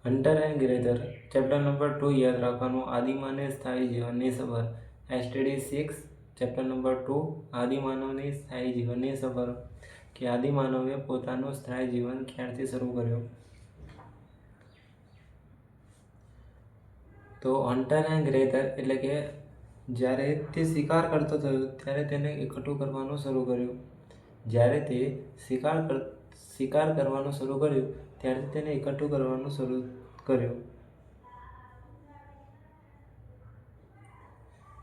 Hunter and ગ્રેધર chapter number 2 યાદ રાખવાનું. આદિમાનવ સ્થાયી જીવનની સફર. એસટીડી 6 ચેપ્ટર નંબર 2 આદિમાનવની સ્થાયી જીવનની સફર કે આદિમાનવે પોતાનું સ્થાયી જીવન ક્યારથી શરૂ કર્યું. તો હન્ટર એન્ડ ગ્રેધર એટલે કે જ્યારે તે શિકાર કરતો થયો ત્યારે તેને એકઠું કરવાનું શરૂ કર્યું. જ્યારે તે શિકાર કરવાનું શરૂ કર્યું ત્યારથી તેને એકઠું કરવાનું શરૂ કર્યું.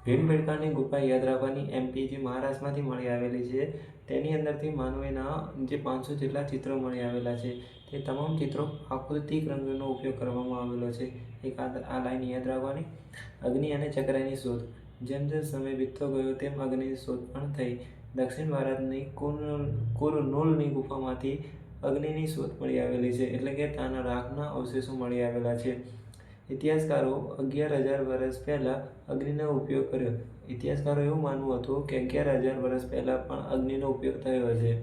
ભીમબેટકાની ગુફા યાદ રાખવાની. એમપી જે મહારાષ્ટ્રમાંથી મળી આવેલી છે તેની અંદરથી માનવીના જે 500 જેટલા ચિત્રો મળી આવેલા છે. તે તમામ ચિત્રો આકૃતિક રંગનો ઉપયોગ કરવામાં આવેલો છે. એક આ લાઈન યાદ રાખવાની. અગ્નિ અને ચક્રની શોધ. જેમ જેમ સમય વીતતો ગયો તેમ અગ્નિની શોધ પણ થઈ. દક્ષિણ ભારતની કુરનૂલની ગુફામાંથી અગ્નિની શોધ મળી આવેલી છે, એટલે કે ત્યાંના રાખના અવશેષો મળી આવેલા છે. ઇતિહાસકારો 11,000 વર્ષ પહેલાં અગ્નિનો ઉપયોગ કર્યો. ઇતિહાસકારો એવું માનવું હતું કે 11,000 વર્ષ પહેલાં પણ અગ્નિનો ઉપયોગ થયો હશે.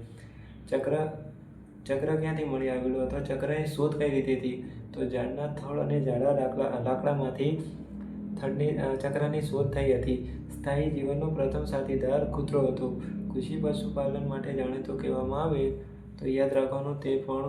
ચક્ર ક્યાંથી મળી આવેલું અથવા ચક્રની શોધ કઈ રીતે થઈ? તો ઝાડના થડ અને જાડા લાકડામાંથી ચક્રની શોધ થઈ હતી. સ્થાયી જીવનનો પ્રથમ સાથીદાર કૂતરો હતો. કૃષિ પશુપાલન માટે જાણીતો કહેવામાં આવે તો યાદ રાખવાનું તે પણ